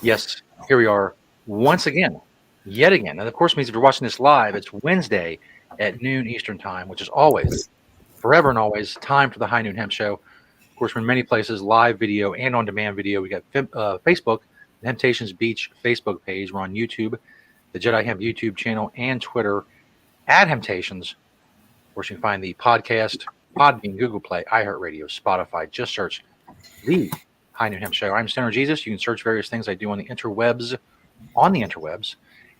Yes, here we are once again, yet again. And of course, means if you're watching this live, it's Wednesday at noon Eastern time, which is always, forever and always, time for the High Noon Hemp Show. Of course, we're in many places, live video and on demand video. We got Facebook, the Temptations Beach Facebook page. We're on YouTube, the Jedi Hemp YouTube channel, and Twitter at Temptations. Of course, you can find the podcast, Podbean, Google Play, iHeartRadio, Spotify. Just search the High Noon Hemp Show. I'm Stoner Jesus. You can search various things I do on the interwebs.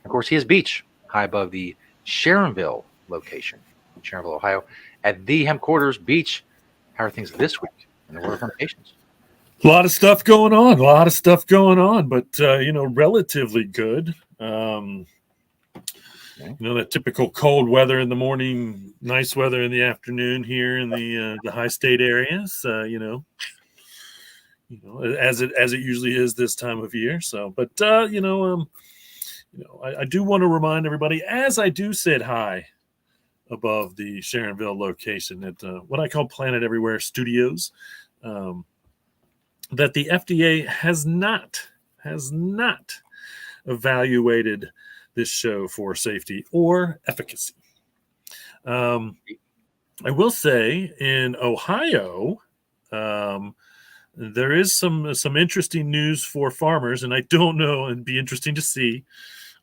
Of course, he is Beach, high above the Sharonville location, Sharonville, Ohio, at the Hemp Quarters. Beach, how are things this week in the world of temptations? A lot of stuff going on, but relatively good. That typical cold weather in the morning, nice weather in the afternoon here in the high state areas. As it usually is this time of year. So, but I do want to remind everybody, as I do sit high above the Sharonville location at what I call Planet Everywhere Studios, that the FDA has not evaluated this show for safety or efficacy. I will say in Ohio, there is some interesting news for farmers, and I don't know, and be interesting to see.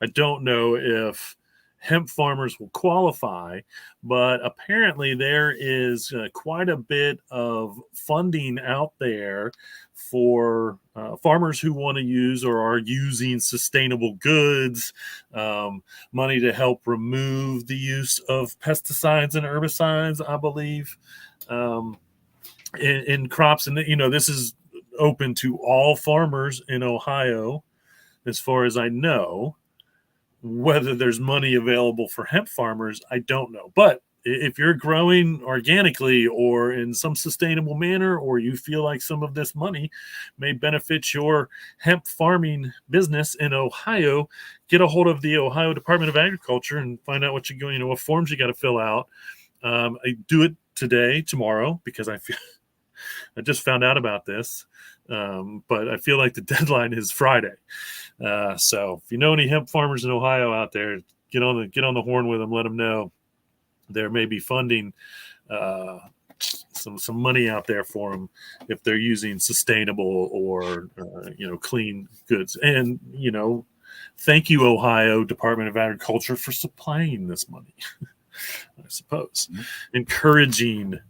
I don't know if hemp farmers will qualify, but apparently there is quite a bit of funding out there for farmers who want to use or are using sustainable goods, money to help remove the use of pesticides and herbicides, I believe, in crops. And, this is open to all farmers in Ohio, as far as I know. Whether there's money available for hemp farmers, I don't know. But if you're growing organically or in some sustainable manner, or you feel like some of this money may benefit your hemp farming business in Ohio, get a hold of the Ohio Department of Agriculture and find out what forms you got to fill out. I do it today, tomorrow, because I just found out about this. But I feel like the deadline is Friday. So if you know any hemp farmers in Ohio out there, get on the horn with them. Let them know there may be funding, some money out there for them if they're using sustainable or clean goods. And thank you, Ohio Department of Agriculture, for supplying this money. I suppose encouraging.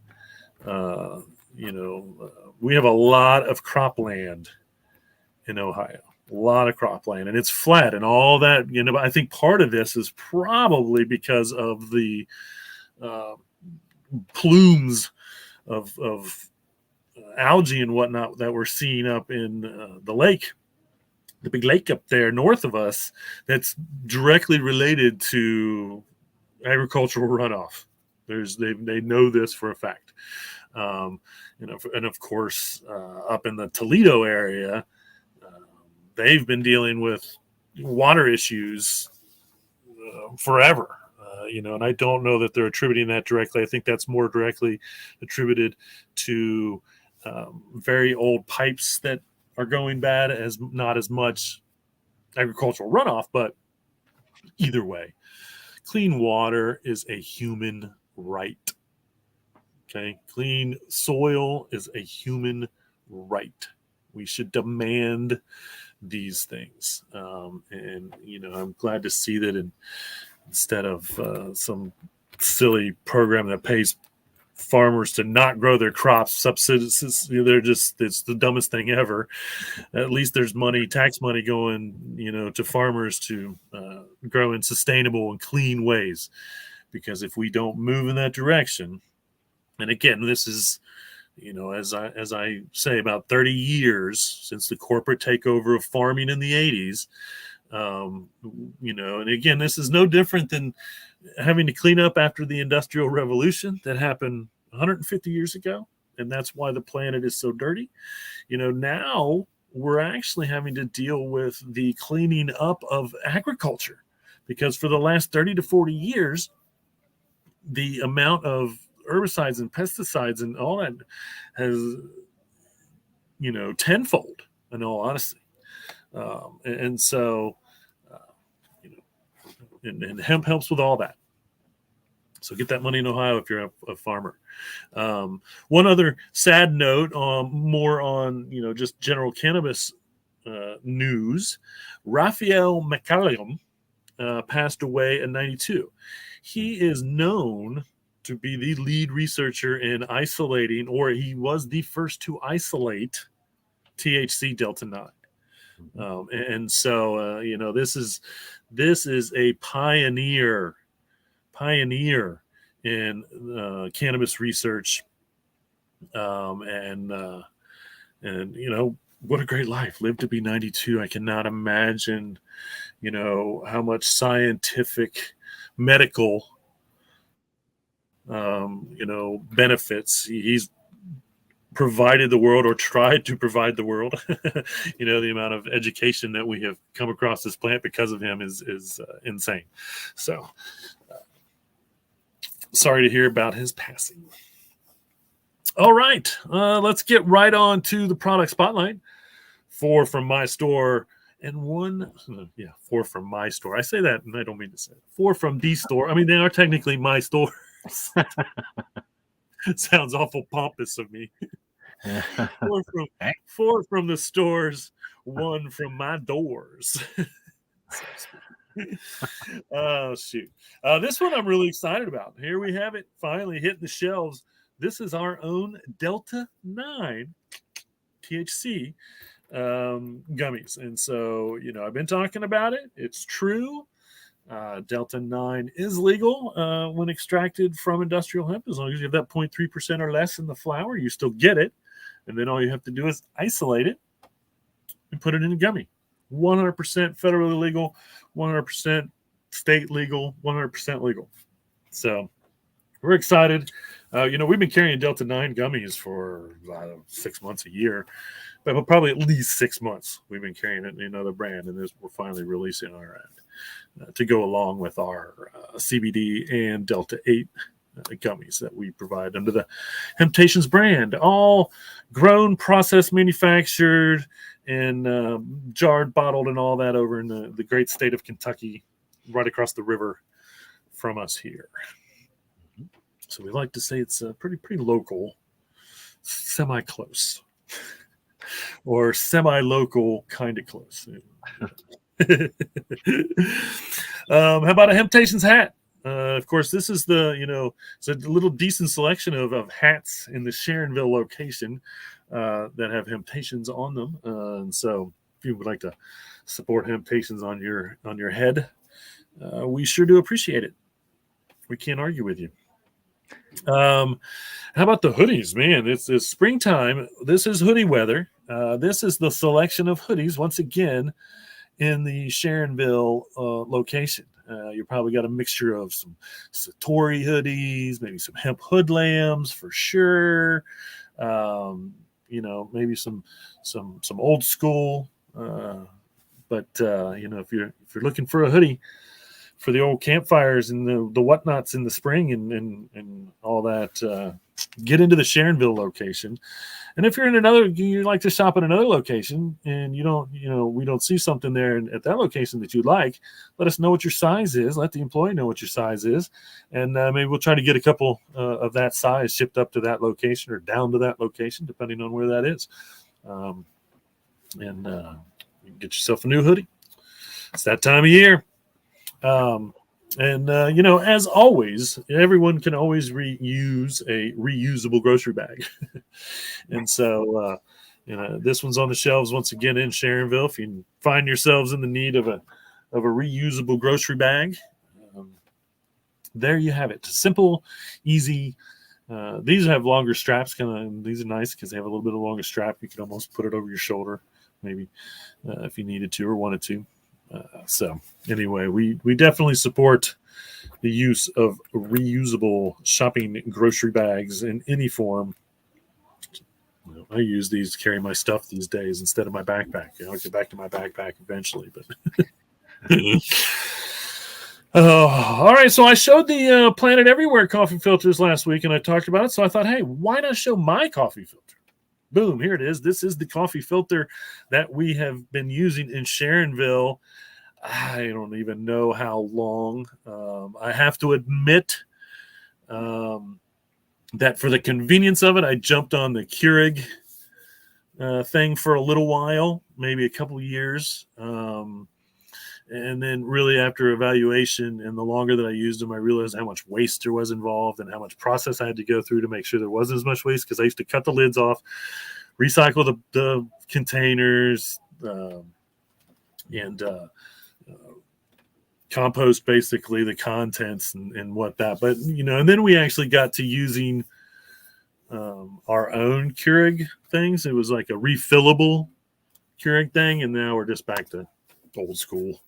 We have a lot of cropland in Ohio. A lot of cropland, and it's flat and all that. But I think part of this is probably because of the plumes of algae and whatnot that we're seeing up in the lake, the big lake up there north of us, that's directly related to agricultural runoff. They know this for a fact. And of course, up in the Toledo area, they've been dealing with water issues forever, and I don't know that they're attributing that directly. I think that's more directly attributed to very old pipes that are going bad, as not as much agricultural runoff. But either way, clean water is a human right. Okay, clean soil is a human right. We should demand these things. And I'm glad to see that instead of some silly program that pays farmers to not grow their crops, subsidies, it's the dumbest thing ever. At least there's tax money going, to farmers to grow in sustainable and clean ways. Because if we don't move in that direction, and again, this is, as I say, about 30 years since the corporate takeover of farming in the 80s. And again, this is no different than having to clean up after the Industrial Revolution that happened 150 years ago. And that's why the planet is so dirty. Now we're actually having to deal with the cleaning up of agriculture, because for the last 30 to 40 years, the amount of herbicides and pesticides and all that has, tenfold, in all honesty. And so, uh, you know, and hemp helps with all that. So get that money in Ohio if you're a farmer. One other sad note, more on just general cannabis news. Raphael McCallum passed away at 92. He is known to be the lead researcher in isolating, or he was the first to isolate THC Delta 9. And so this is a pioneer in cannabis research, and what a great life. Lived to be 92. I cannot imagine how much scientific, medical benefits he's provided the world, or tried to provide the world. The amount of education that we have come across this plant because of him is insane. So sorry to hear about his passing. All right, let's get right on to the product spotlight. 4 from my store and 4 from my store. I say that and I don't mean to say it. 4 from the store. I mean, they are technically my stores. It sounds awful pompous of me. 4 from the stores, 1 from my doors. Oh, shoot. This one I'm really excited about. Here we have it, finally hitting the shelves. This is our own Delta 9 THC gummies. And so, I've been talking about it. It's true. Delta 9 is legal when extracted from industrial hemp. As long as you have that 0.3% or less in the flower, you still get it. And then all you have to do is isolate it and put it in a gummy. 100% federally legal, 100% state legal, 100% legal. So we're excited. We've been carrying Delta 9 gummies for 6 months, a year, but probably at least 6 months we've been carrying it in another brand, and we're finally releasing our end to go along with our CBD and Delta 8 gummies that we provide under the Hemptations brand, all grown, processed, manufactured, and jarred, bottled, and all that over in the great state of Kentucky, right across the river from us here. So we like to say it's pretty local, semi-close, or semi-local, kind of close. How about a Hemptations hat? Of course, this is it's a little decent selection of hats in the Sharonville location that have Hemptations on them. And so if you would like to support Hemptations on your head, we sure do appreciate it. We can't argue with you. How about the hoodies, man? It's springtime. This is hoodie weather. This is the selection of hoodies once again in the Sharonville location. You probably got a mixture of some Satori hoodies, maybe some hemp hood lambs for sure. Maybe some old school. But if you're looking for a hoodie for the old campfires and the whatnots in the spring and all that, get into the Sharonville location. And if you're you like to shop at another location and we don't see something there at that location that you like, let us know what your size is. Let the employee know what your size is. And maybe we'll try to get a couple of that size shipped up to that location or down to that location, depending on where that is. And you can get yourself a new hoodie. It's that time of year. As always, everyone can always reuse a reusable grocery bag. And so, this one's on the shelves once again in Sharonville. If you find yourselves in the need of a reusable grocery bag, there you have it. Simple, easy. These have longer straps. These are nice because they have a little bit of longer strap. You can almost put it over your shoulder, maybe if you needed to or wanted to. So anyway, we definitely support the use of reusable shopping grocery bags in any form. I use these to carry my stuff these days instead of my backpack. I'll get back to my backpack eventually, but all right. So I showed the Planet Everywhere coffee filters last week, and I talked about it. So I thought, hey, why not show my coffee filter? boom, here it is. This is the coffee filter that we have been using in Sharonville. I don't even know how long. I have to admit that for the convenience of it, I jumped on the Keurig thing for a little while, maybe a couple of years. And then really after evaluation and the longer that I used them, I realized how much waste there was involved and how much process I had to go through to make sure there wasn't as much waste, because I used to cut the lids off, recycle the containers, and compost basically the contents and what that. But, and then we actually got to using our own Keurig things. It was like a refillable Keurig thing, and now we're just back to old school.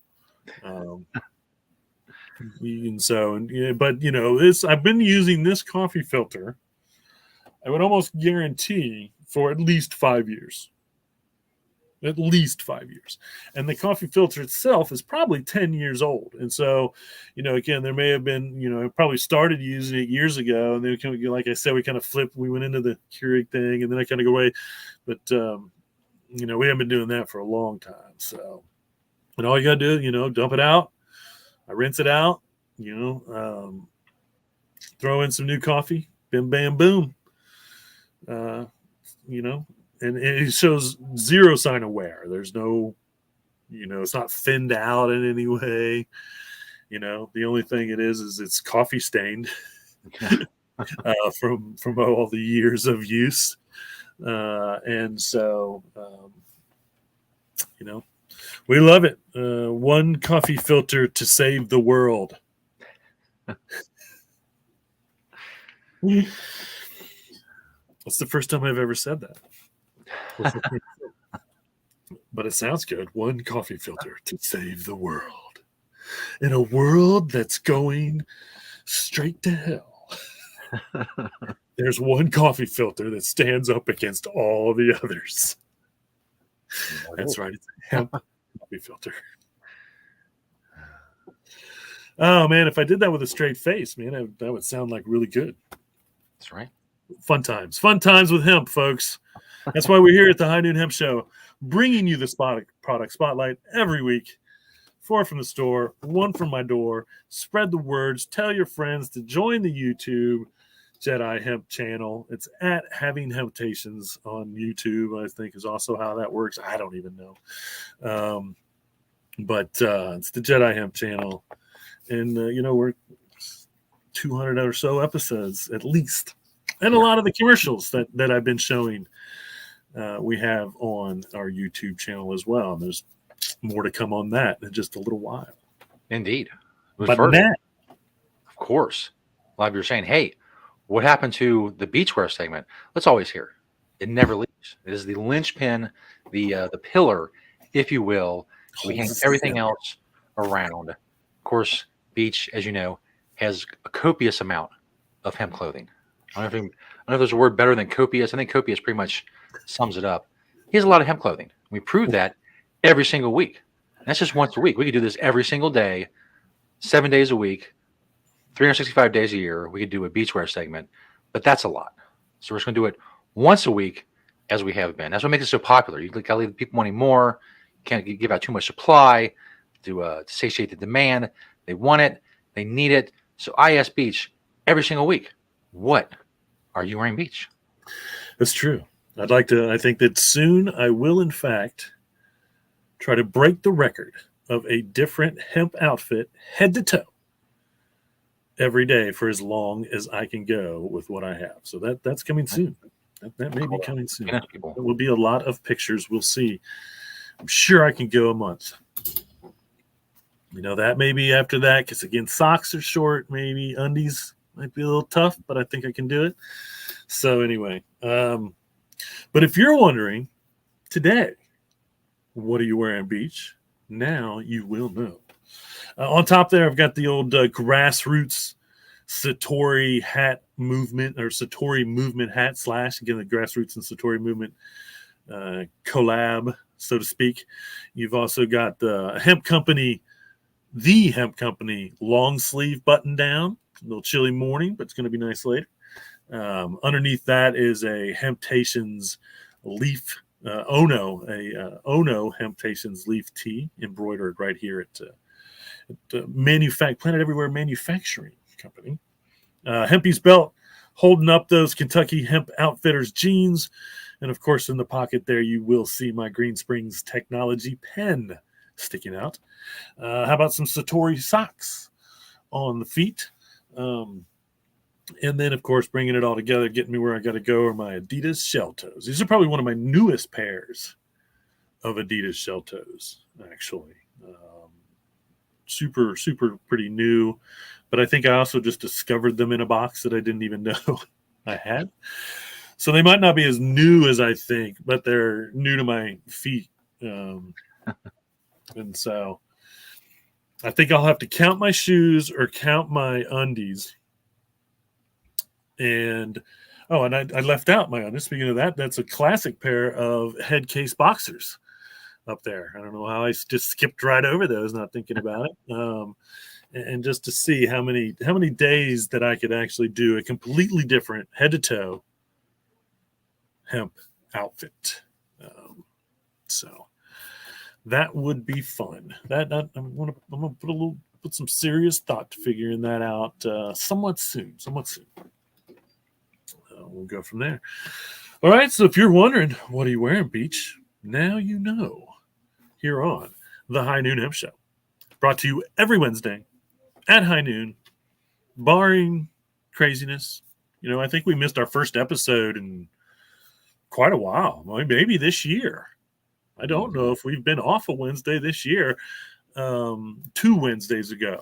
And so, but I've been using this coffee filter, I would almost guarantee, for at least 5 years. At least 5 years. And the coffee filter itself is probably 10 years old. And so, again, there may have been, I probably started using it years ago. And then, like I said, we kind of flipped. We went into the Keurig thing, and then I kind of go away. But, we haven't been doing that for a long time. So, and all you got to do, dump it out. I rinse it out, throw in some new coffee, bim, bam, boom. And it shows zero sign of wear. There's no, it's not thinned out in any way. The only thing it is it's coffee stained from all the years of use. And so, we love it. One coffee filter to save the world. That's the first time I've ever said that. But it sounds good. One coffee filter to save the world. In a world that's going straight to hell, there's one coffee filter that stands up against all the others. That's right. It's a hemp coffee filter. Oh, man, if I did that with a straight face, man, that would sound like really good. That's right. Fun times with hemp, folks. That's why we're here at the High Noon Hemp Show, bringing you the product spotlight every week. 4 from the store, 1 from my door. Spread the words. Tell your friends to join the YouTube Jedi Hemp channel. It's at Having Hemptations on YouTube, I think, is also how that works. I don't even know. But it's the Jedi Hemp channel. And, we're 200 or so episodes at least. And a lot of the commercials that I've been showing we have on our YouTube channel as well. And there's more to come on that in just a little while. Indeed. But Matt, of course, a lot of you are saying, hey, what happened to the beachwear segment? Let's always hear. It never leaves. It is the linchpin, the pillar, if you will. We hang everything else around. Of course, Beach, as you know, has a copious amount of hemp clothing. I don't know if there's a word better than copious. I think copious pretty much sums it up. He has a lot of hemp clothing. We prove that every single week. And that's just once a week. We could do this every single day, 7 days a week, 365 days a year. We could do a beachwear segment, but that's a lot. So we're just going to do it once a week as we have been. That's what makes it so popular. You got to leave people wanting more. You can't give out too much supply to satiate the demand. They want it. They need it. So I ask Beach every single week, what are you wearing, Beach? That's true. I think that soon I will, in fact, try to break the record of a different hemp outfit head to toe every day for as long as I can go with what I have. So that's coming soon. That may be coming soon. There will be a lot of pictures. We'll see. I'm sure I can go a month. That may be after that, because again, socks are short, maybe undies might be a little tough, but I think I can do it. So anyway, but if you're wondering today, what are you wearing, Beach? Now you will know. On top there, I've got the old grassroots Satori hat movement, or Satori movement hat / again, the grassroots and Satori movement collab, so to speak. You've also got the Hemp Company long sleeve button down. A little chilly morning, but it's going to be nice later. Underneath that is a Hemptations leaf Ono, Ono Hemptations leaf tea embroidered right here at Planet Everywhere Manufacturing Company. Hempy's belt holding up those Kentucky Hemp Outfitters jeans. And of course, in the pocket there, you will see my Green Springs Technology pen sticking out. How about some Satori socks on the feet? And then, of course, bringing it all together, getting me where I got to go are my Adidas shell toes. These are probably one of my newest pairs of Adidas shell toes, actually. Super, super pretty new. But I think I also just discovered them in a box that I didn't even know I had. So they might not be as new as I think, but they're new to my feet. And so I think I'll have to count my shoes or count my undies. And I left out my undies. Speaking of that, that's a classic pair of head case boxers up there. I don't know how I just skipped right over those, not thinking about it. And just to see how many days that I could actually do a completely different head to toe hemp outfit. So that would be fun. That I'm gonna put some serious thought to figuring that out somewhat soon. We'll go from there. All right. So if you're wondering, what are you wearing, Beach? Now you know. Here on the High Noon Hemp Show, brought to you every Wednesday at high noon, barring craziness. I think we missed our first episode in quite a while, maybe this year. I don't know if we've been off a Wednesday this year, 2 Wednesdays ago.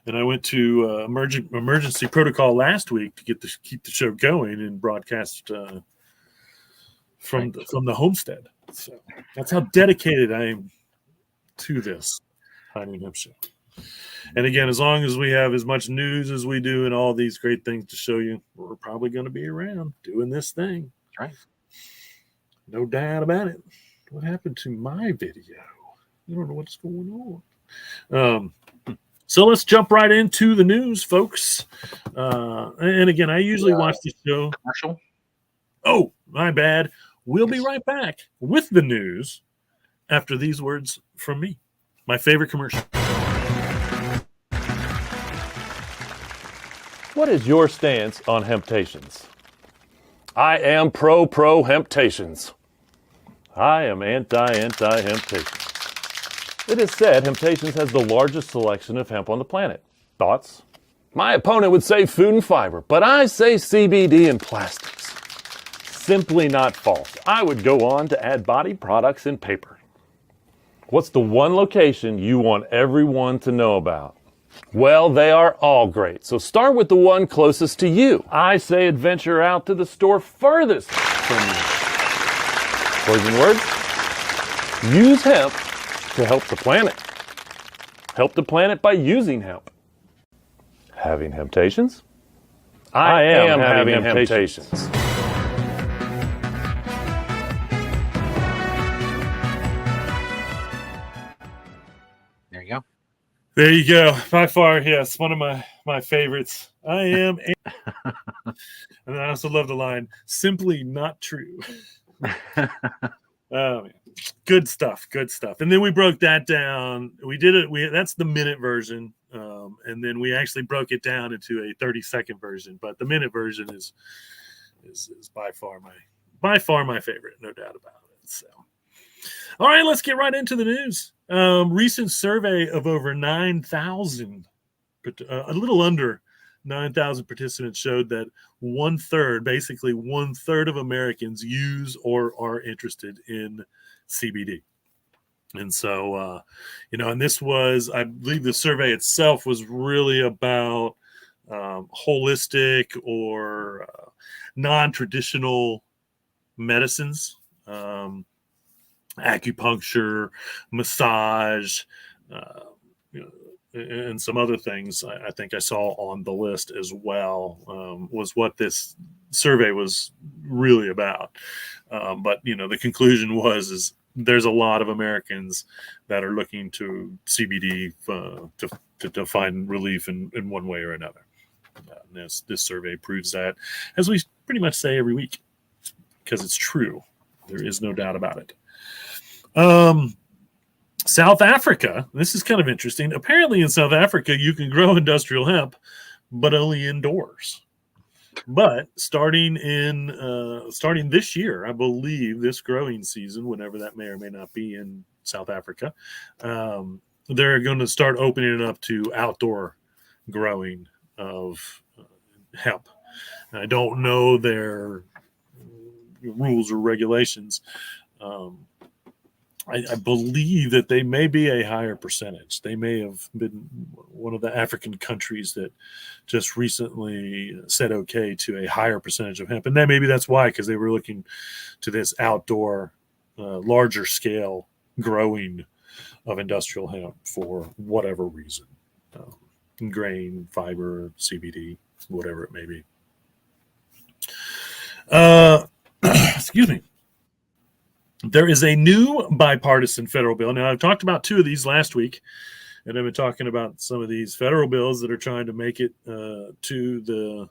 And I went to emergency protocol last week to keep the show going and broadcast from the homestead. So that's how dedicated I am to this High Noon Hemp Show. And again, as long as we have as much news as we do and all these great things to show you, we're probably going to be around doing this thing. That's right. No doubt about it. What happened to my video? I don't know what's going on. So let's jump right into the news, folks. And again, I usually watch the show. Commercial? Oh, my bad. We'll be right back with the news after these words from me. My favorite commercial. What is your stance on Hemptations? I am pro Hemptations. I am anti-Hemptations. It is said Hemptations has the largest selection of hemp on the planet. Thoughts? My opponent would say food and fiber, but I say CBD and plastics. Simply not false. I would go on to add body products and paper. What's the one location you want everyone to know about? Well, they are all great, so start with the one closest to you. I say adventure out to the store furthest from you. Closing words? Use hemp to help the planet. Help the planet by using hemp. Having Hemptations? I am having Hemptations. There you go. There you go. By far, yes, one of my favorites. I am. And I also love the line, simply not true. Oh, man. Good stuff. And then we broke that down. We did it. That's the minute version. And then we actually broke it down into a 30-second version. But the minute version is by far my favorite, no doubt about it. So, all right, let's get right into the news. Recent survey of over 9,000, a little under 9,000 participants showed that basically one third of Americans use or are interested in CBD. And so, and this was, I believe the survey itself was really about holistic or non-traditional medicines, acupuncture, massage, and some other things I think I saw on the list as well, was what this survey was really about. But, the conclusion is there's a lot of Americans that are looking to CBD to find relief in one way or another. This survey proves that, as we pretty much say every week, because it's true. There is no doubt about it. South Africa, this is kind of interesting. Apparently in South Africa, you can grow industrial hemp, but only indoors. But starting this year, I believe, this growing season, whenever that may or may not be in South Africa, they're going to start opening it up to outdoor growing of hemp. I don't know their rules or regulations. I believe that they may be a higher percentage. They may have been one of the African countries that just recently said okay to a higher percentage of hemp. And then maybe that's why, because they were looking to this outdoor, larger scale growing of industrial hemp for whatever reason. Grain, fiber, CBD, whatever it may be. Excuse me. There is a new bipartisan federal bill. Now, I've talked about two of these last week, and I've been talking about some of these federal bills that are trying to make it to the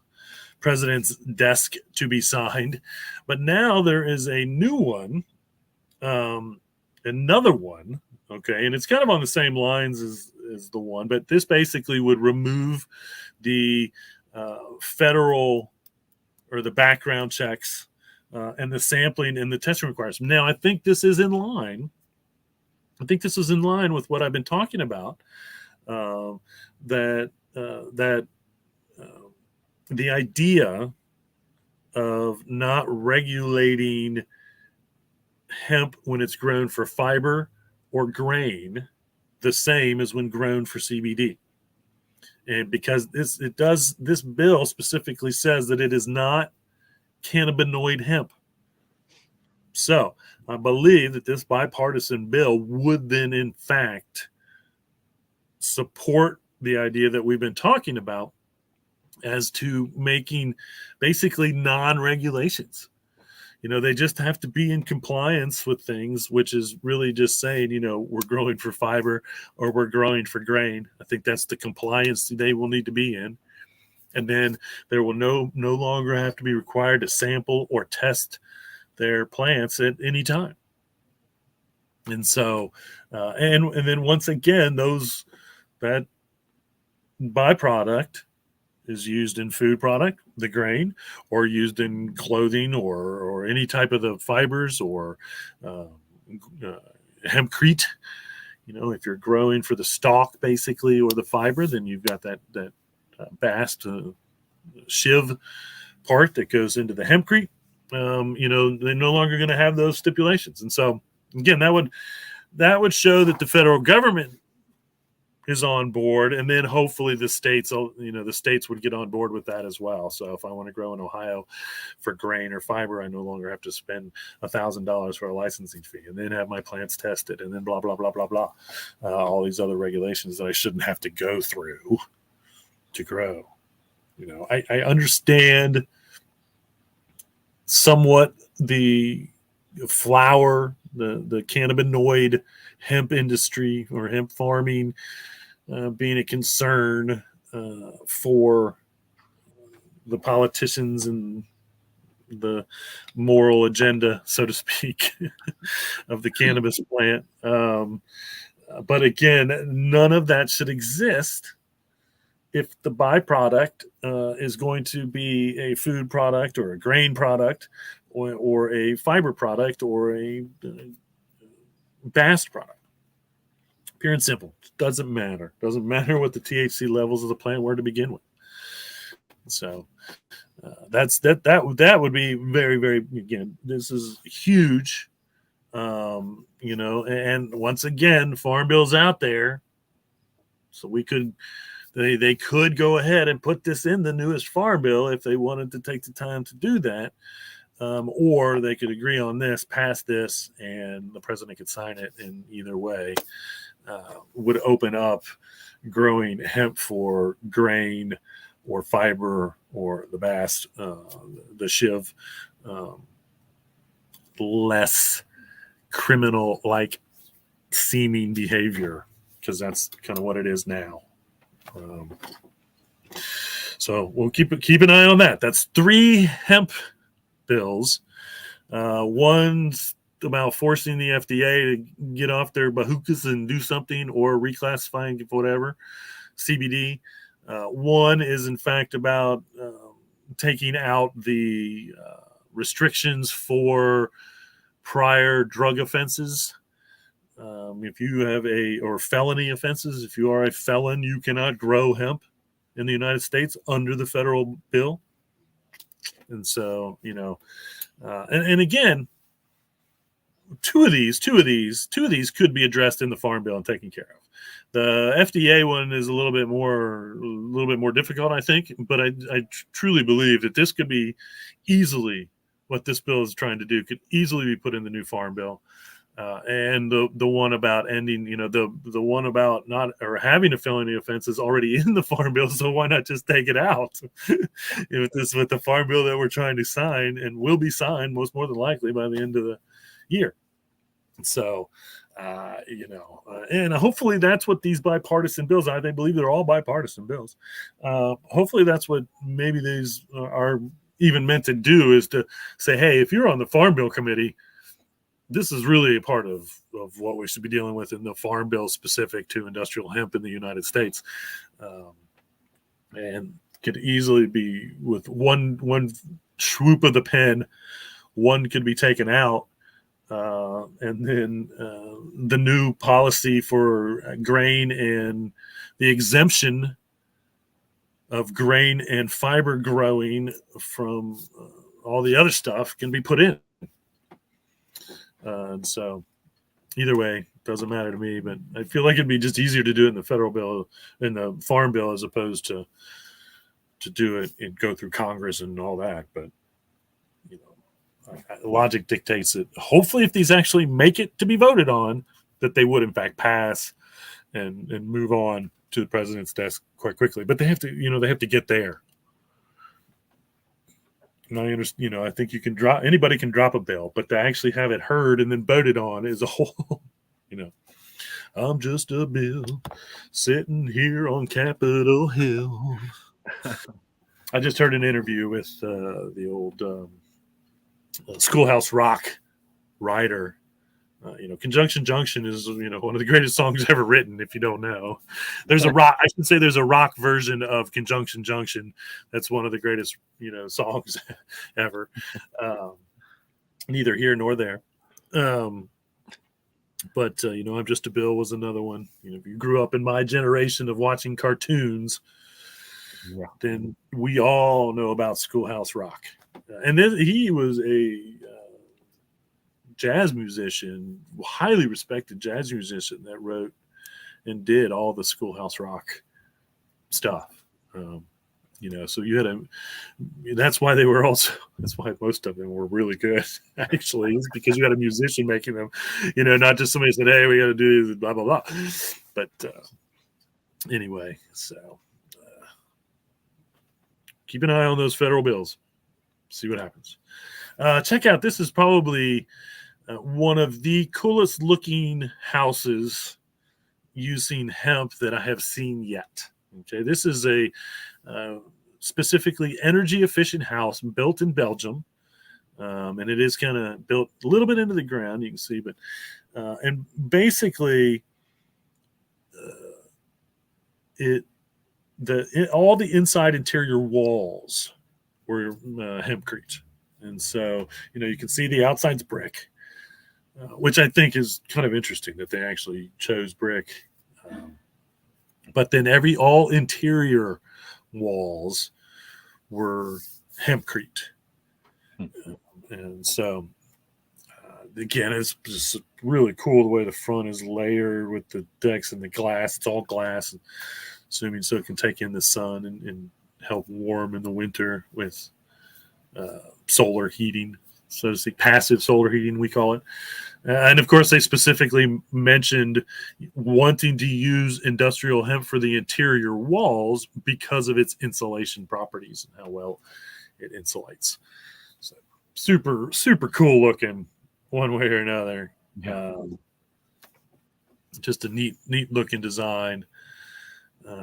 president's desk to be signed. But now there is a new one, another one, okay, and it's kind of on the same lines as the one, but this basically would remove the federal or the background checks and the sampling and the testing requirements. Now, I think this is in line. I think this is in line with what I've been talking about. The idea of not regulating hemp when it's grown for fiber or grain the same as when grown for CBD. And because this bill specifically says that it is not cannabinoid hemp. So I believe that this bipartisan bill would then, in fact, support the idea that we've been talking about as to making basically non-regulations. You know, they just have to be in compliance with things, which is really just saying, you know, we're growing for fiber or we're growing for grain. I think that's the compliance they will need to be in. And then there will no longer have to be required to sample or test their plants at any time. And so, and then once again, that byproduct is used in food product, the grain, or used in clothing or any type of the fibers or hempcrete. You know, if you're growing for the stalk basically or the fiber, then you've got that bast shiv part that goes into the hempcrete. You know, they're no longer going to have those stipulations. And so again, that would show that the federal government is on board, and then hopefully the states would get on board with that as well. So if I want to grow in Ohio for grain or fiber, I no longer have to spend $1,000 for a licensing fee and then have my plants tested and then blah, blah, blah, blah, blah. All these other regulations that I shouldn't have to go through to grow. You know, I understand somewhat the flower, the cannabinoid hemp industry or hemp farming being a concern for the politicians and the moral agenda, so to speak, of the cannabis plant. But again, none of that should exist if the byproduct is going to be a food product or a grain product or a fiber product or a bast product. Pure and simple. Doesn't matter. Doesn't matter what the THC levels of the plant were to begin with. So that would be very, very, again, this is huge. You know, and once again, Farm Bill's out there. So they could go ahead and put this in the newest Farm Bill if they wanted to take the time to do that. Or they could agree on this, pass this, and the president could sign it in either way. Would open up growing hemp for grain or fiber or the bast, the shiv, less criminal-like seeming behavior, because that's kind of what it is now. So we'll keep an eye on that. That's 3 hemp bills. One's about forcing the FDA to get off their bahookas and do something, or reclassifying whatever CBD. One is in fact about taking out the restrictions for prior drug offenses. If you have or felony offenses, if you are a felon, you cannot grow hemp in the United States under the federal bill. And so, and again, two of these could be addressed in the Farm Bill and taken care of. The FDA one is a little bit more difficult, I think, but I truly believe that this could be easily, what this bill is trying to do could easily be put in the new Farm Bill. And the one about ending, the one about not or having a felony offense is already in the Farm Bill, so why not just take it out? With the Farm Bill that we're trying to sign and will be signed most more than likely by the end of the year. So, and hopefully that's what these bipartisan bills are. They believe they're all bipartisan bills. Hopefully that's what maybe these are even meant to do, is to say, hey, if you're on the Farm Bill committee, this is really a part of what we should be dealing with in the Farm Bill specific to industrial hemp in the United States. And could easily be with one swoop of the pen, one could be taken out. And then the new policy for grain and the exemption of grain and fiber growing from all the other stuff can be put in. And so either way, doesn't matter to me, but I feel like it'd be just easier to do it in the federal bill, in the Farm Bill, as opposed to do it and go through Congress and all that. But logic dictates that hopefully if these actually make it to be voted on, that they would in fact pass and move on to the president's desk quite quickly. But they have to get there. And I understand, I think anybody can drop a bill, but to actually have it heard and then voted on is a whole, I'm just a bill sitting here on Capitol Hill. I just heard an interview with the old Schoolhouse Rock writer. Conjunction Junction is one of the greatest songs ever written. If you don't know, there's a rock version of Conjunction Junction that's one of the greatest songs ever. Neither here nor there. But I'm Just a Bill was another one. If you grew up in my generation of watching cartoons, then we all know about Schoolhouse Rock. And then he was a jazz musician, highly respected jazz musician that wrote and did all the Schoolhouse Rock stuff. So you had that's why most of them were really good, actually, is because you had a musician making them, not just somebody said, hey, we got to do this, blah, blah, blah. But anyway, so keep an eye on those federal bills. See what happens. Check out, this is probably one of the coolest looking houses using hemp that I have seen yet. Okay, this is a specifically energy efficient house built in Belgium, and it is kind of built a little bit into the ground, you can see, but and basically all the inside interior walls were hempcrete. And so, you can see the outside's brick, which I think is kind of interesting that they actually chose brick. But then all interior walls were hempcrete. And so, again, it's just really cool the way the front is layered with the decks and the glass. It's all glass, assuming so it can take in the sun and help warm in the winter with solar heating, so to speak, passive solar heating, we call it. And of course, they specifically mentioned wanting to use industrial hemp for the interior walls because of its insulation properties and how well it insulates. So super, super cool looking one way or another. Just a neat looking design.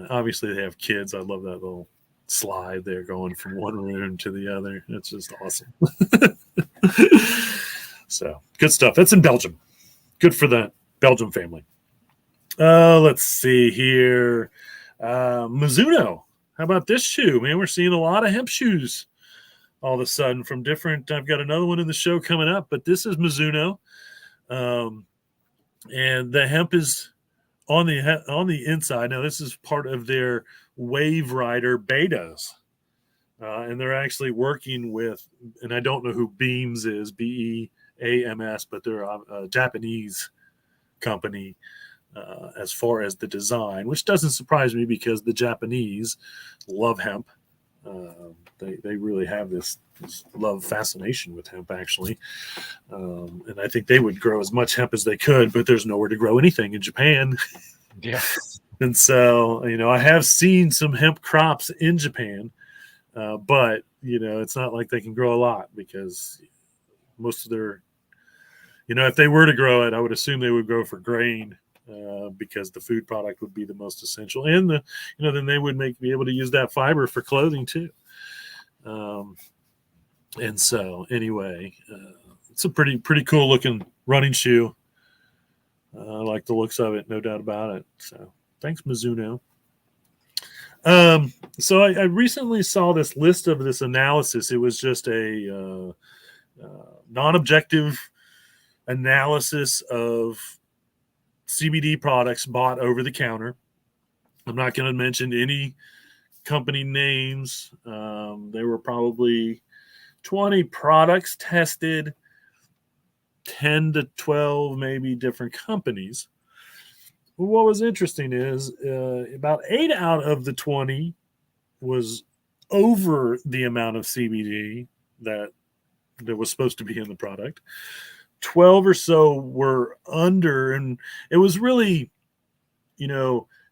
Obviously, they have kids. I love that little slide there going from one room to the other. It's just awesome. So good stuff. That's in Belgium. Good for the Belgium family. Let's see here. Mizuno. How about this shoe? Man, we're seeing a lot of hemp shoes all of a sudden from different. I've got another one in the show coming up, but this is Mizuno. And the hemp is on the inside. Now, this is part of their Wave Rider betas. And they're actually working with, and I don't know who Beams is, Beams, but they're a Japanese company as far as the design, which doesn't surprise me because the Japanese love hemp. They really have this love fascination with hemp, actually. And I think they would grow as much hemp as they could, but there's nowhere to grow anything in Japan. Yeah. And so, I have seen some hemp crops in Japan, but, it's not like they can grow a lot because most of their, if they were to grow it, I would assume they would grow for grain because the food product would be the most essential. And, then they would be able to use that fiber for clothing too. And so anyway, it's a pretty cool looking running shoe. I like the looks of it, no doubt about it. So thanks, Mizuno. So I recently saw this list of this analysis. It was just a non-objective analysis of CBD products bought over the counter. I'm not going to mention any company names. There were probably 20 products tested, 10 to 12 maybe different companies. What was interesting is about 8 out of the 20 was over the amount of CBD that was supposed to be in the product. 12 or so were under, and it was really,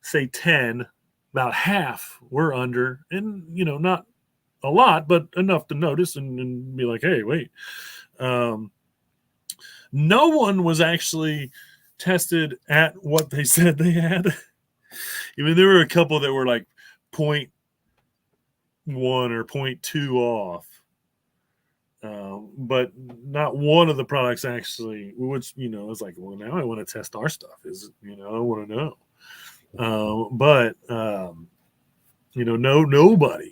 say 10, about half were under, and, not a lot, but enough to notice and be like, hey, wait. No one was actually tested at what they said they had. There were a couple that were like 0.1 or 0.2 off. But not one of the products actually, which, it's like, well, now I want to test our stuff. I want to know. But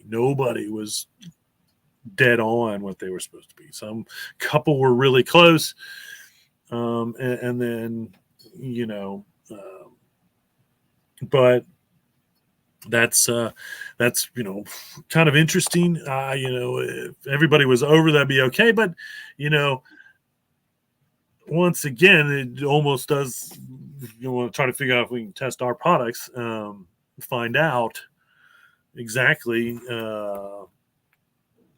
nobody was dead on what they were supposed to be. Some couple were really close. And then, but that's kind of interesting. If everybody was over, that'd be okay. But, once again, it almost does, want to try to figure out if we can test our products, find out exactly,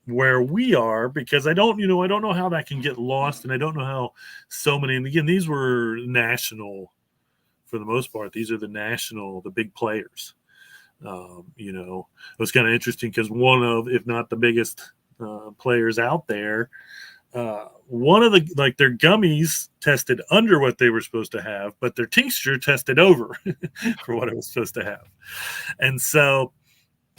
where we are, because I don't know how that can get lost. And I don't know how so many, and again, these were national for the most part. These are the big players. It was kind of interesting because one of, if not the biggest players out there, one of their gummies tested under what they were supposed to have, but their tincture tested over for what it was supposed to have. And so,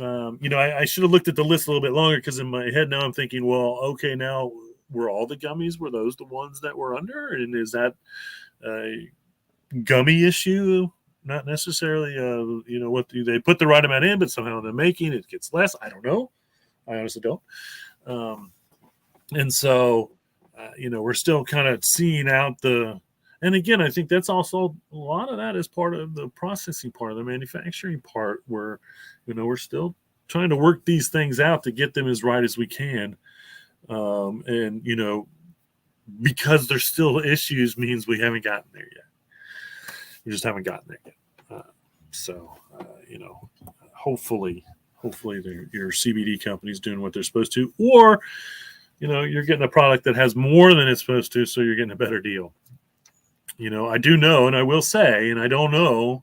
I should have looked at the list a little bit longer, because in my head now I'm thinking, well, okay, now were all the gummies, were those the ones that were under? And is that a gummy issue? Not necessarily, what they put the right amount in, but somehow in the making it gets less. I don't know. I honestly don't. And so, we're still kind of seeing out and again, I think that's also a lot of that is part of the processing part of the manufacturing part, where, we're still trying to work these things out to get them as right as we can. And, because there's still issues means we haven't gotten there yet. We just haven't gotten there yet. So, hopefully your CBD company's doing what they're supposed to, or, you're getting a product that has more than it's supposed to, so you're getting a better deal. I do know, and I will say, and I don't know.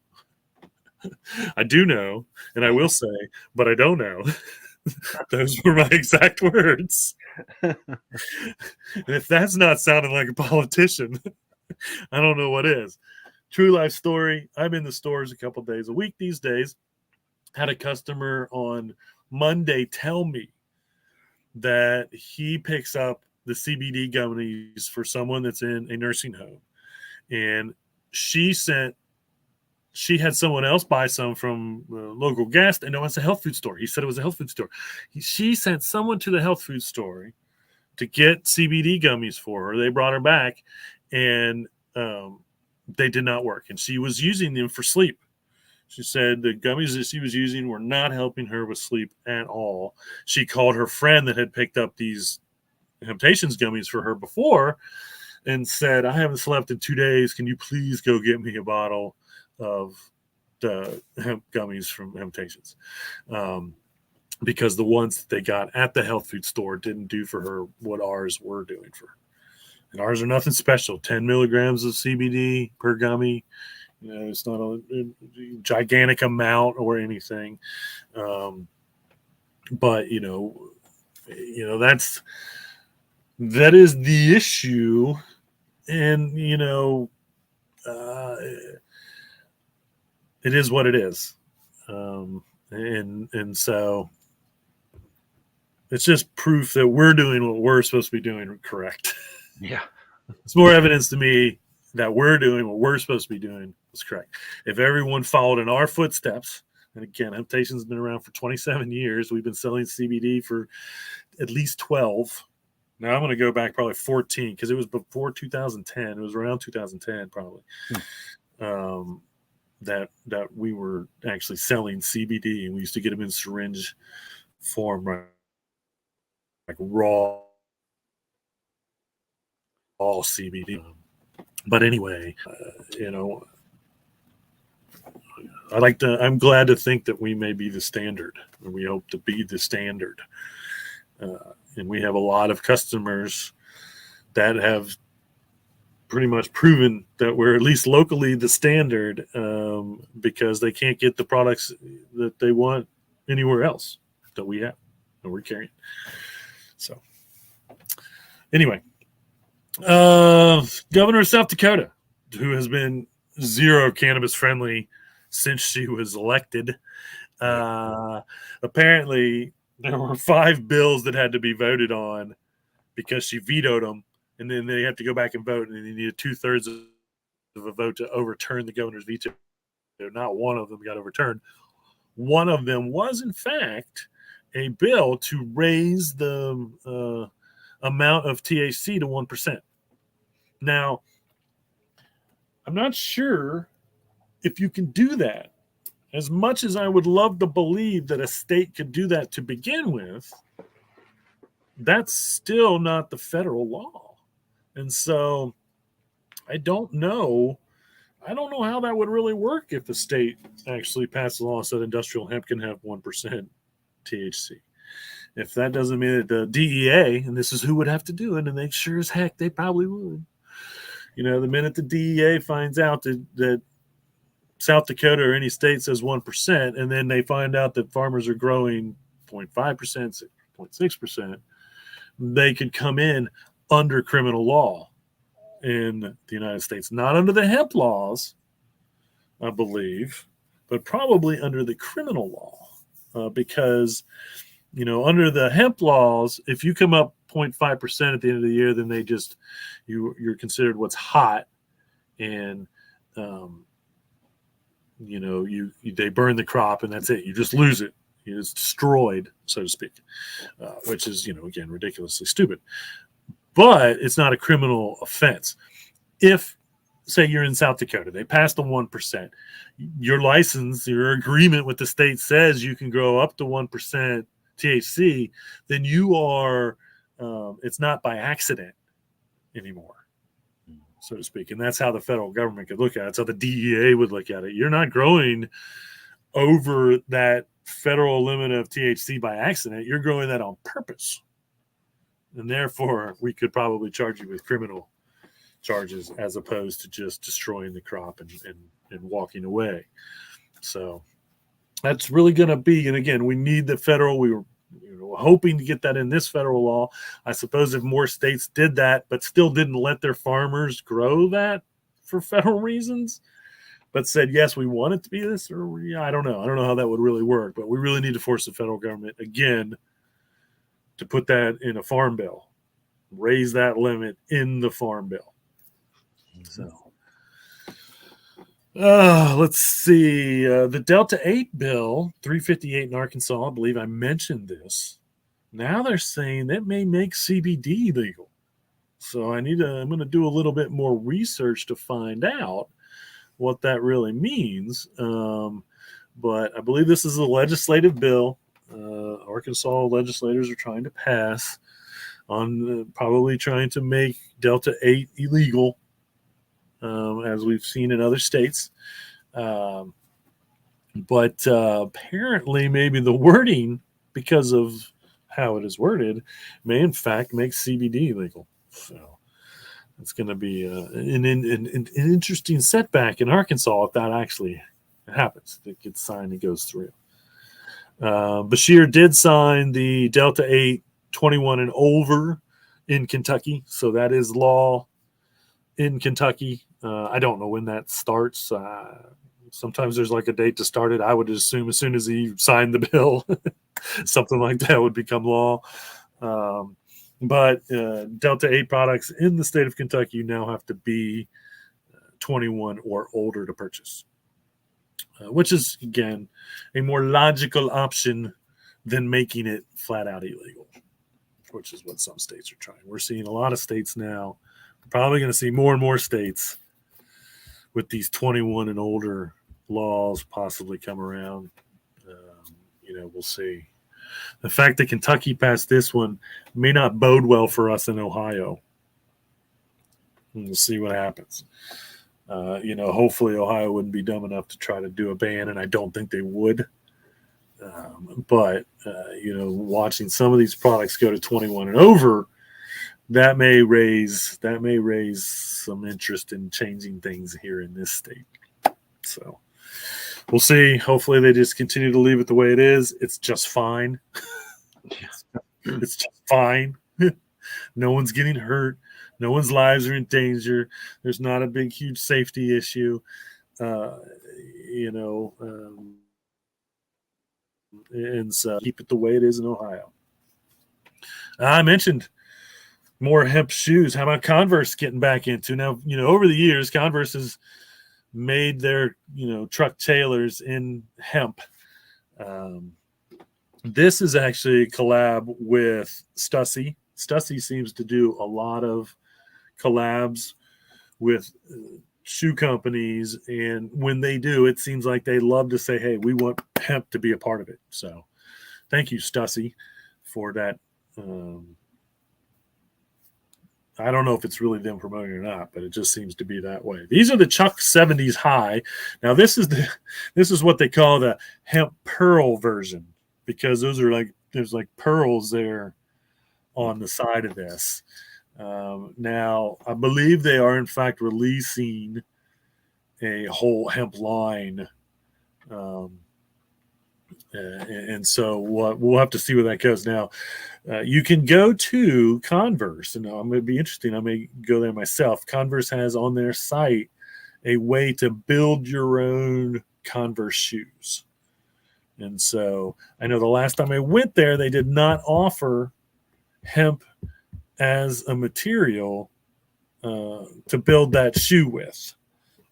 I do know, and I will say, but I don't know. Those were my exact words. And if that's not sounding like a politician, I don't know what is. True life story. I'm in the stores a couple days a week these days. Had a customer on Monday tell me that he picks up the CBD gummies for someone that's in a nursing home, and she had someone else buy some from a local gas. No, it's a health food store. He said it was a health food store. She sent someone to the health food store to get CBD gummies for her. They brought her back, and they did not work. And she was using them for sleep. She said the gummies that she was using were not helping her with sleep at all. She called her friend that had picked up these Temptations gummies for her before and said, I haven't slept in 2 days. Can you please go get me a bottle of the hemp gummies from Temptations? Because the ones that they got at the health food store didn't do for her what ours were doing for her. And ours are nothing special. 10 milligrams of CBD per gummy. You know, it's not a gigantic amount or anything. But that is the issue. And, it is what it is. And so it's just proof that we're doing what we're supposed to be doing correct. Yeah. It's more evidence to me that we're doing what we're supposed to be doing is correct. If everyone followed in our footsteps, and again, Temptations has been around for 27 years. We've been selling CBD for at least 12. Now I'm going to go back probably 14 because it was before 2010. It was around 2010 probably. That we were actually selling CBD, and we used to get them in syringe form, right? Like raw CBD. But anyway, I'm glad to think that we may be the standard, and we hope to be the standard. And we have a lot of customers that have pretty much proven that we're at least locally the standard, because they can't get the products that they want anywhere else that we have and we're carrying. So anyway, Governor of South Dakota, who has been zero cannabis friendly since she was elected, apparently there were 5 bills that had to be voted on because she vetoed them. And then they have to go back and vote, and they needed 2/3 of a vote to overturn the governor's veto. Not one of them got overturned. One of them was, in fact, a bill to raise the amount of THC to 1%. Now, I'm not sure if you can do that. As much as I would love to believe that a state could do that to begin with, that's still not the federal law. And so I don't know how that would really work if the state actually passed a law and said industrial hemp can have 1% THC. If that doesn't mean that the DEA, and this is who would have to do it, and they sure as heck they probably would. The minute the DEA finds out that South Dakota or any state says 1%, and then they find out that farmers are growing 0.5%, 0.6%, they could come in under criminal law in the United States. Not under the hemp laws, I believe, but probably under the criminal law. Because, under the hemp laws, if you come up 0.5% at the end of the year, then you're considered what's hot, and they burn the crop, and that's it. You just lose it. It's destroyed, so to speak, which is, again, ridiculously stupid. But it's not a criminal offense. If, say, you're in South Dakota, they passed the 1%, your license, your agreement with the state says you can grow up to 1% THC, then you are, it's not by accident anymore, so to speak. And that's how the federal government could look at it. It's how the DEA would look at it. You're not growing over that federal limit of THC by accident. You're growing that on purpose. And therefore, we could probably charge you with criminal charges as opposed to just destroying the crop and walking away. So that's really going to be, and again, we need the federal. We were hoping to get that in this federal law. I suppose if more states did that, but still didn't let their farmers grow that for federal reasons, but said, yes, we want it to be this, or yeah, I don't know. I don't know how that would really work, but we really need to force the federal government again to put that in a farm bill, raise that limit in the farm bill. So, let's see. The Delta 8 bill, 358 in Arkansas, I believe I mentioned this. Now they're saying that may make CBD legal. So I'm going to do a little bit more research to find out what that really means. But I believe this is a legislative bill. Arkansas legislators are trying to pass on probably trying to make Delta 8 illegal, as we've seen in other states. But apparently maybe the wording, because of how it is worded, may in fact make CBD illegal. So it's going to be an interesting setback in Arkansas if that actually happens. It gets signed and goes through. Bashir did sign the Delta 8 21 and over in Kentucky, so that is law in Kentucky. I don't know when that starts. Sometimes there's like a date to start it. I would assume as soon as he signed the bill, something like that would become law. But Delta 8 products in the state of Kentucky now have to be 21 or older to purchase, which is, again, a more logical option than making it flat out illegal, which is what some states are trying. We're seeing a lot of states now. We're probably going to see more and more states with these 21 and older laws possibly come around. We'll see. The fact that Kentucky passed this one may not bode well for us in Ohio. We'll see what happens. Hopefully Ohio wouldn't be dumb enough to try to do a ban, and I don't think they would. But watching some of these products go to 21 and over, that may raise some interest in changing things here in this state. So we'll see. Hopefully they just continue to leave it the way it is. It's just fine. It's just fine. No one's getting hurt. No one's lives are in danger. There's not a big, huge safety issue. And so keep it the way it is in Ohio. I mentioned more hemp shoes. How about Converse getting back into? Now, over the years, Converse has made their, truck tailors in hemp. This is actually a collab with Stussy. Stussy seems to do a lot of collabs with shoe companies, and when they do, it seems like they love to say, hey, we want hemp to be a part of it. So thank you, Stussy, for that. I don't know if it's really them promoting or not, but it just seems to be that way. These are the Chuck 70s High. Now this is what they call the hemp pearl version, because there's like pearls there on the side of this. Now I believe they are in fact releasing a whole hemp line. And so we'll have to see where that goes. Now, you can go to Converse, and I'm going to be interesting. I may go there myself. Converse has on their site a way to build your own Converse shoes. And so I know the last time I went there, they did not offer hemp as a material to build that shoe with.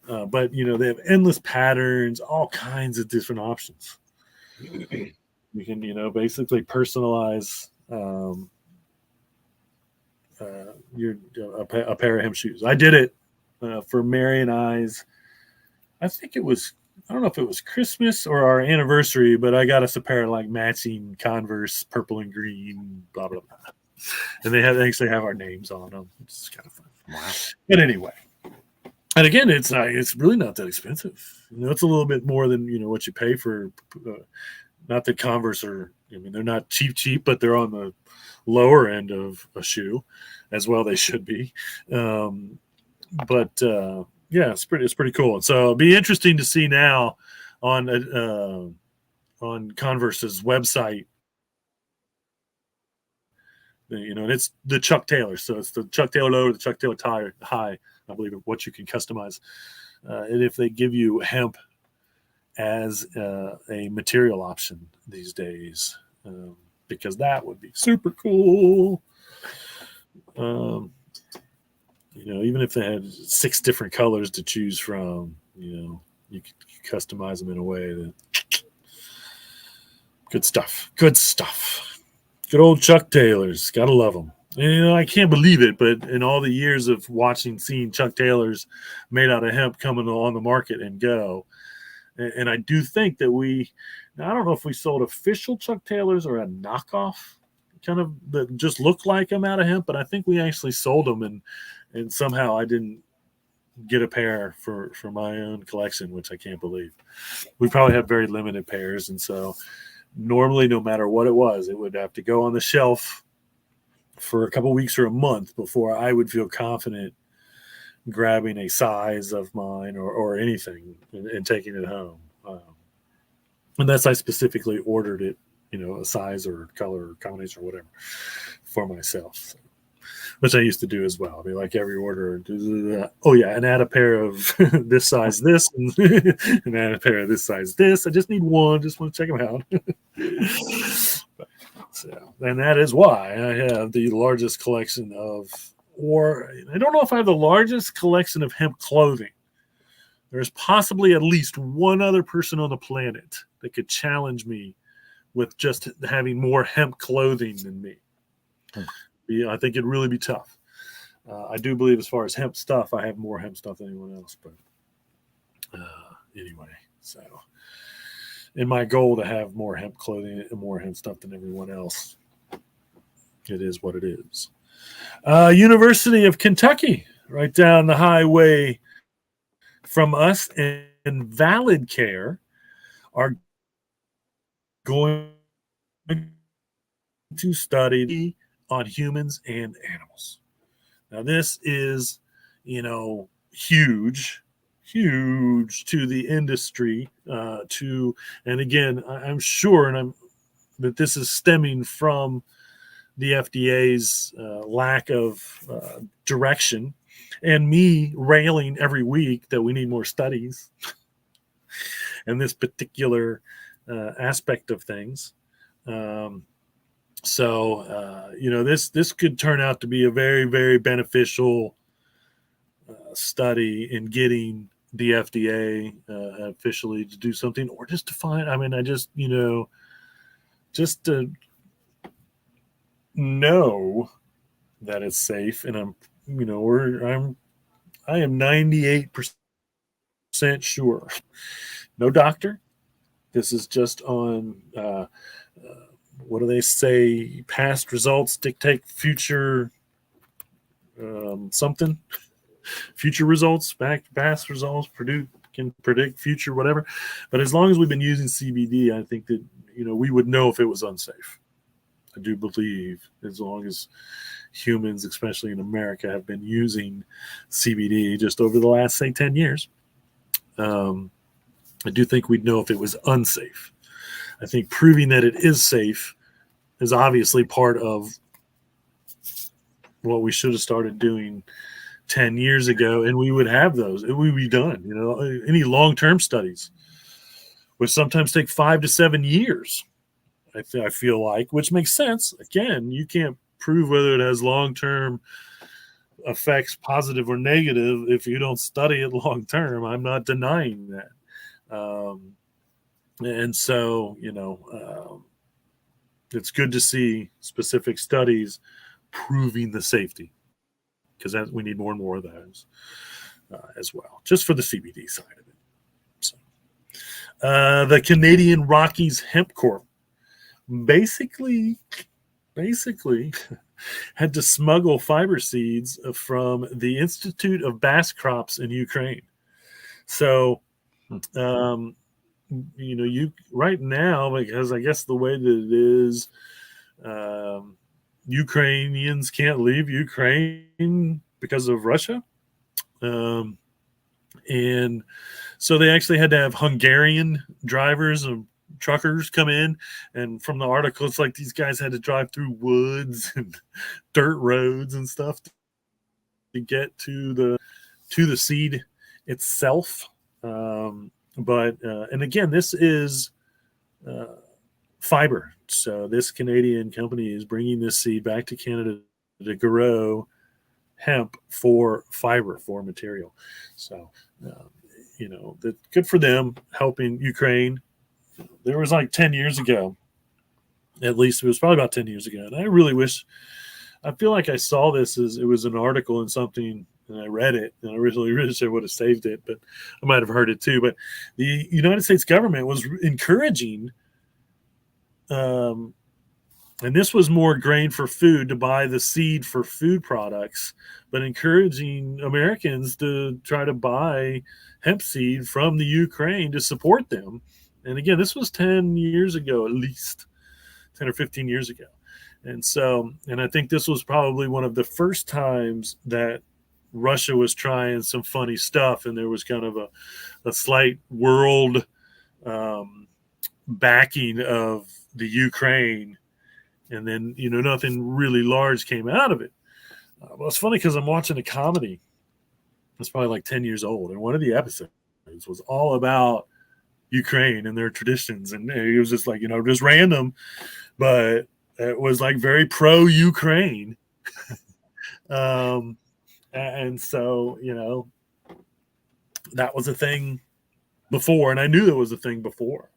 But, they have endless patterns, all kinds of different options. You can, basically personalize a pair of hemp shoes. I did it for Mary and I's. I think it was, I don't know if it was Christmas or our anniversary, but I got us a pair of like matching Converse, purple and green, blah blah blah. And they actually have our names on them. It's kind of fun. Wow. But anyway. And again, it's really not that expensive. It's a little bit more than what you pay for. Not that Converse are, they're not cheap, but they're on the lower end of a shoe, as well they should be. But it's pretty cool. And so it'll be interesting to see now on Converse's website. And it's the Chuck Taylor, so it's the Chuck Taylor low or the Chuck Taylor high, I believe, what you can customize. and if they give you hemp as a material option these days, because that would be super cool. Even if they had 6 different colors to choose from, you could customize them in a way that good stuff. Good stuff. Good old Chuck Taylors. Gotta love them. And, I can't believe it, but in all the years of seeing Chuck Taylors made out of hemp coming on the market and go, and I do think that I don't know if we sold official Chuck Taylors or a knockoff kind of that just looked like them out of hemp, but I think we actually sold them, and somehow I didn't get a pair for my own collection, which I can't believe. We probably had very limited pairs, and so normally, no matter what it was, it would have to go on the shelf for a couple of weeks or a month before I would feel confident grabbing a size of mine or anything and taking it home. Unless I specifically ordered it, a size or color or combination or whatever for myself. So, which I used to do as well. I mean, like every order, oh yeah, and add a pair of this size, this, and add a pair of this size, this. I just need one. Just want to check them out. And that is why I have the largest collection or I don't know if I have the largest collection of hemp clothing. There's possibly at least one other person on the planet that could challenge me with just having more hemp clothing than me. I think it'd really be tough. I do believe as far as hemp stuff, I have more hemp stuff than anyone else. But anyway, so in my goal to have more hemp clothing and more hemp stuff than everyone else, it is what it is. University of Kentucky, right down the highway from us, and Valid Care are going to study on humans and animals. Now, this is, huge to the industry. And again, I'm sure, that this is stemming from the FDA's lack of direction, and me railing every week that we need more studies and this particular aspect of things. This could turn out to be a very, very beneficial study in getting the FDA officially to do something, or just to find. Just to know that it's safe, and I am 98% sure. No doctor. This is just on. What do they say? Past results dictate future something. Future results, past results can predict future whatever. But as long as we've been using CBD, I think that we would know if it was unsafe. I do believe as long as humans, especially in America, have been using CBD just over the last, say, 10 years, I do think we'd know if it was unsafe. I think proving that it is safe is obviously part of what we should have started doing 10 years ago, and we would have those. It would be done. Any long-term studies would sometimes take 5 to 7 years, I feel like, which makes sense. Again, you can't prove whether it has long-term effects, positive or negative, if you don't study it long-term. I'm not denying that. And so, it's good to see specific studies proving the safety, because we need more and more of those as well, just for the CBD side of it. So, the Canadian Rockies Hemp Corp basically had to smuggle fiber seeds from the Institute of Bass Crops in Ukraine. So, you right now, because I guess the way that it is, Ukrainians can't leave Ukraine because of Russia. And so they actually had to have Hungarian drivers and truckers come in. And from the article, it's like these guys had to drive through woods and dirt roads and stuff to get to the seed itself. But and again, this is fiber. So this Canadian company is bringing this seed back to Canada to grow hemp for fiber, for material. So, that good for them helping Ukraine. There was like 10 years ago, at least it was probably about 10 years ago. And I really wish, I feel like I saw this as it was an article in something and I read it and I really wish I would have saved it, but I might have heard it too. But the United States government was encouraging, and this was more grain for food, to buy the seed for food products, but encouraging Americans to try to buy hemp seed from the Ukraine to support them. And again, this was 10 years ago, at least 10 or 15 years ago. And so, and I think this was probably one of the first times that Russia was trying some funny stuff, and there was kind of a slight world backing of the Ukraine. And then, nothing really large came out of it. Well, it's funny because I'm watching a comedy. It's probably like 10 years old. And one of the episodes was all about Ukraine and their traditions. And it was just like, just random, but it was like very pro-Ukraine. And so, that was a thing before. And I knew there was a thing before.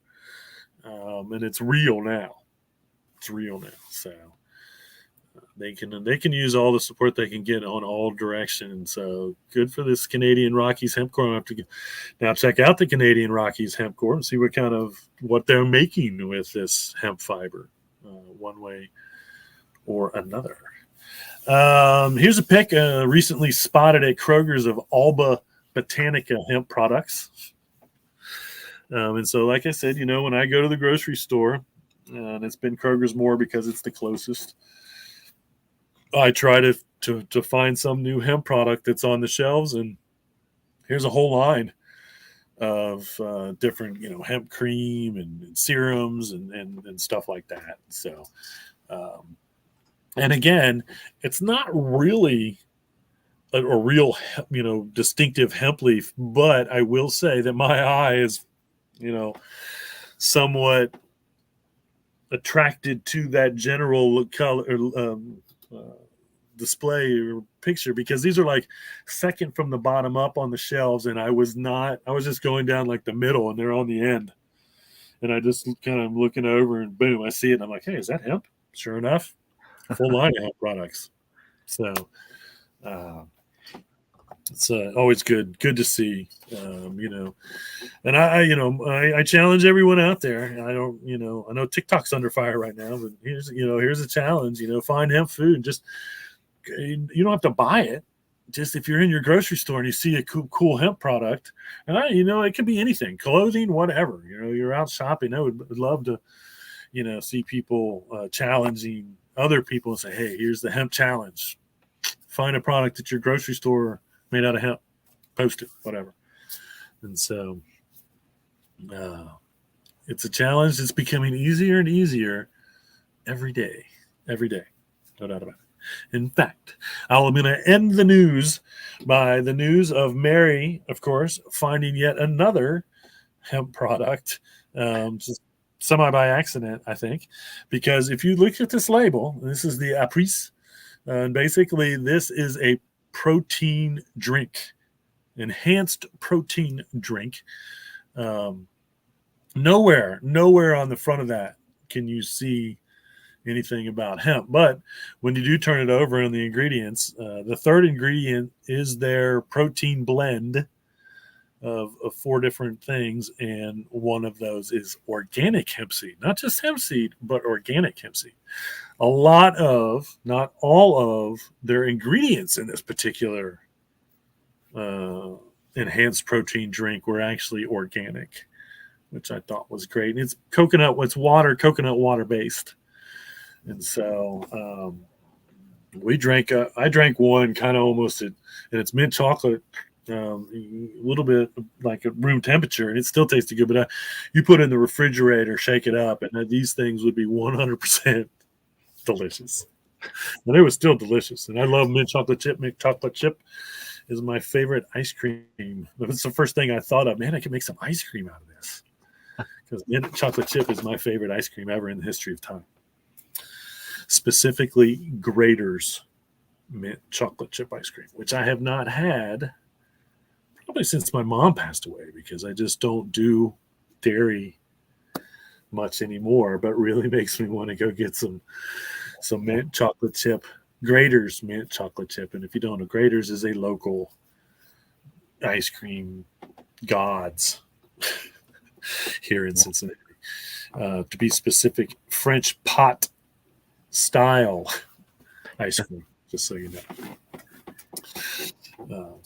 And it's real now. It's real now. So they can use all the support they can get on all directions. So good for this Canadian Rockies Hemp Corp. I have to now check out the Canadian Rockies Hemp Corp and see what they're making with this hemp fiber, one way or another. Here's a pic recently spotted at Kroger's of Alba Botanica hemp products. And so, like I said, when I go to the grocery store, and it's been Kroger's more because it's the closest, I try to find some new hemp product that's on the shelves, and here's a whole line of different, hemp cream and serums and stuff like that. So, and again, it's not really a real, distinctive hemp leaf, but I will say that my eye is, somewhat attracted to that general color display or picture, because these are like second from the bottom up on the shelves, and I was just going down like the middle and they're on the end, and I just kind of looking over and boom, I see it and I'm like, hey, is that hemp? Sure enough, full line of hemp products. So it's always good to see, and I challenge everyone out there. I don't, I know TikTok's under fire right now, but here's a challenge, find hemp food. Just, you don't have to buy it. Just if you're in your grocery store and you see a cool hemp product, and it could be anything, clothing, whatever, you're out shopping. I would love to, see people challenging other people and say, hey, here's the hemp challenge. Find a product at your grocery store made out of hemp, post it, whatever. And so it's a challenge. It's becoming easier and easier every day, no doubt about it. In fact, I'm going to end the news by the news of Mary, of course, finding yet another hemp product, just semi by accident, I think, because if you look at this label, this is the Apris, and basically this is a protein drink, enhanced protein drink. Nowhere on the front of that can you see anything about hemp. But when you do turn it over on the ingredients, the third ingredient is their protein blend of 4 different things, and one of those is organic hemp seed. Not just hemp seed, but organic hemp seed. Not all of their ingredients in this particular enhanced protein drink were actually organic, which I thought was great. And it's coconut water based. And so I drank one kind of almost, and it's mint chocolate, a little bit like at room temperature, and it still tasted good. But you put it in the refrigerator, shake it up, and these things would be 100% delicious. And it was still delicious. And I love mint chocolate chip. is my favorite ice cream. That's the first thing I thought of. Man, I can make some ice cream out of this. Because mint chocolate chip is my favorite ice cream ever in the history of time. Specifically, Grater's mint chocolate chip ice cream, which I have not had probably since my mom passed away, because I just don't do dairy much anymore, but really makes me want to go get some mint chocolate chip, Grater's mint chocolate chip. And if you don't know, Grater's is a local ice cream gods here in Cincinnati. To be specific, French pot style ice cream, just so you know.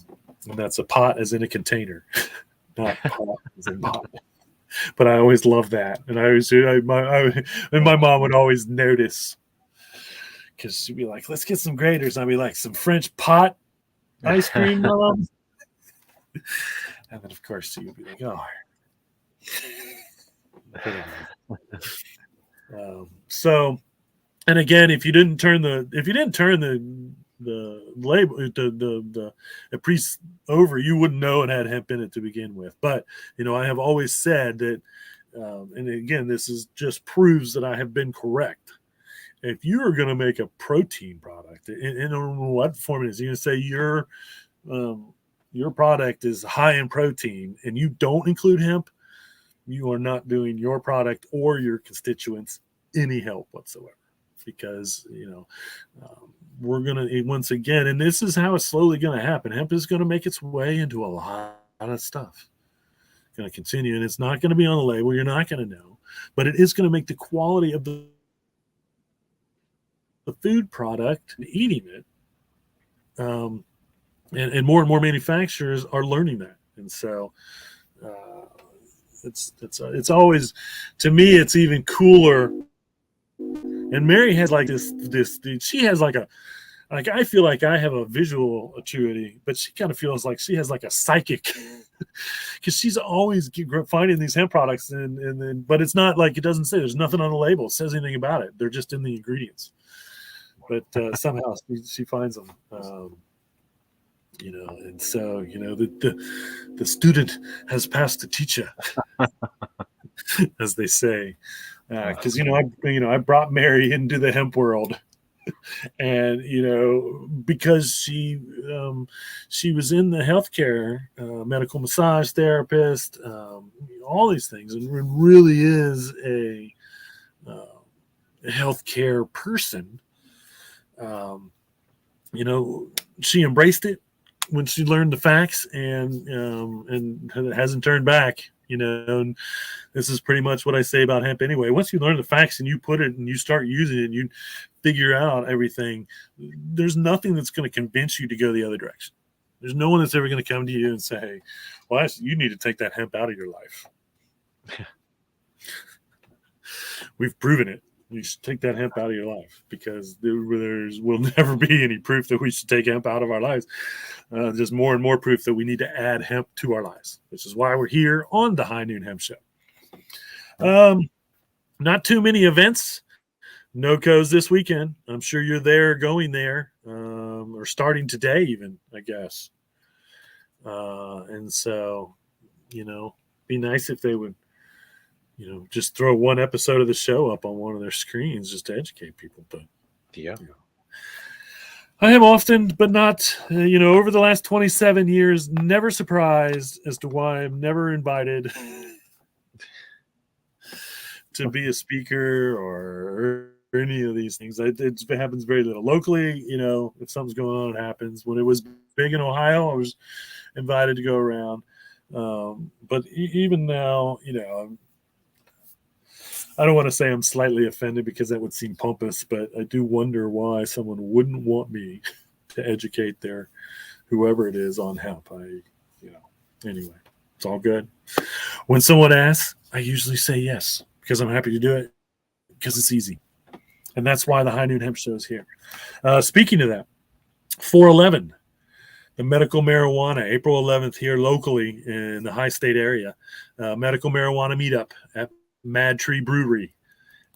And that's a pot as in a container, not pot as in pot. But I always love that. And my mom would always notice, because she'd be like, let's get some Graters. And I'd be like, some French pot ice cream, Mom? And then, of course, she would be like, oh. So, and again, if you didn't turn the label, the priest over, you wouldn't know it had hemp in it to begin with. But I have always said that, and again, this is just proves that I have been correct. If you are going to make a protein product, in what form it is, you're going to say your product is high in protein, and you don't include hemp, you are not doing your product or your constituents any help whatsoever. Because we're going to, once again, and this is how it's slowly going to happen, hemp is going to make its way into a lot of stuff. It's going to continue, and it's not going to be on the label. You're not going to know, but it is going to make the quality of the food product, eating it, and more and more manufacturers are learning that. And so it's always, to me, it's even cooler. And Mary has like this she has like I feel like I have a visual acuity, but she kind of feels like she has like a psychic, because she's always finding these hemp products, and but it's not like, it doesn't say, there's nothing on the label that says anything about it. They're just in the ingredients. But somehow she finds them, and so the student has passed the teacher, as they say. Because I brought Mary into the hemp world, and because she was in the healthcare, medical massage therapist, all these things, and really is a healthcare person. She embraced it when she learned the facts, and hasn't turned back. And this is pretty much what I say about hemp anyway. Once you learn the facts and you put it and you start using it and you figure out everything, there's nothing that's going to convince you to go the other direction. There's no one that's ever going to come to you and say, well, you need to take that hemp out of your life. We've proven it. You should take that hemp out of your life, because there will never be any proof that we should take hemp out of our lives. There's more and more proof that we need to add hemp to our lives, which is why we're here on the High Noon Hemp Show. Not too many events. NOCO's this weekend. I'm sure you're going there, or starting today even, I guess. And so, be nice if they would, just throw one episode of the show up on one of their screens just to educate people. But yeah. I am often, but not, over the last 27 years, never surprised as to why I'm never invited to be a speaker or any of these things. It happens very little. Locally, if something's going on, it happens. When it was big in Ohio, I was invited to go around. But even now, I don't want to say I'm slightly offended, because that would seem pompous, but I do wonder why someone wouldn't want me to educate whoever it is on hemp. Anyway, it's all good. When someone asks, I usually say yes, because I'm happy to do it, because it's easy. And that's why the High Noon Hemp Show is here. Speaking of that, 4/11, the medical marijuana, April 11th here locally in the High State area, medical marijuana meetup at Mad Tree Brewery,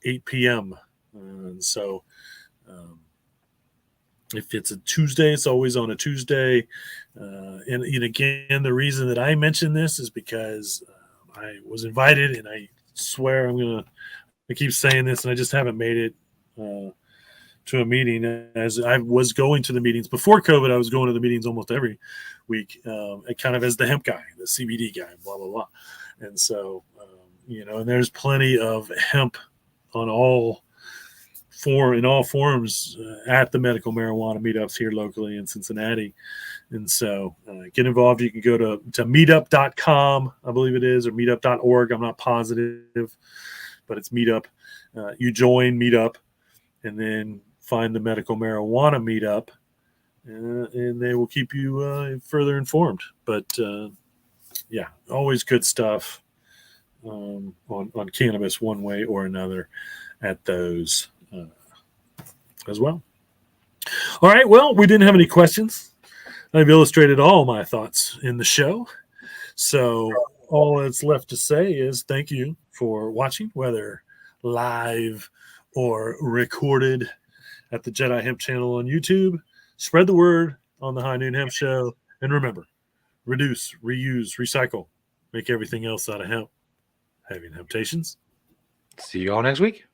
8 p.m. And so If it's a Tuesday, it's always on a Tuesday. And again, the reason that I mention this is because I was invited, and I swear I keep saying this, and I just haven't made it to a meeting. As I was going to the meetings before COVID, I was going to the meetings almost every week, kind of as the hemp guy, the CBD guy, blah, blah, blah. And so, and there's plenty of hemp on in all forms at the medical marijuana meetups here locally in Cincinnati. And so get involved. You can go to meetup.com, I believe it is, or meetup.org. I'm not positive, but it's meetup. You join meetup and then find the medical marijuana meetup, and they will keep you further informed. But yeah, always good stuff on cannabis one way or another at those as well. All right. Well, we didn't have any questions. I've illustrated all my thoughts in the show. So all that's left to say is thank you for watching, whether live or recorded at the Jedi Hemp channel on YouTube. Spread the word on the High Noon Hemp Show. And remember, reduce, reuse, recycle. Make everything else out of hemp. Having Hemptations. See you all next week.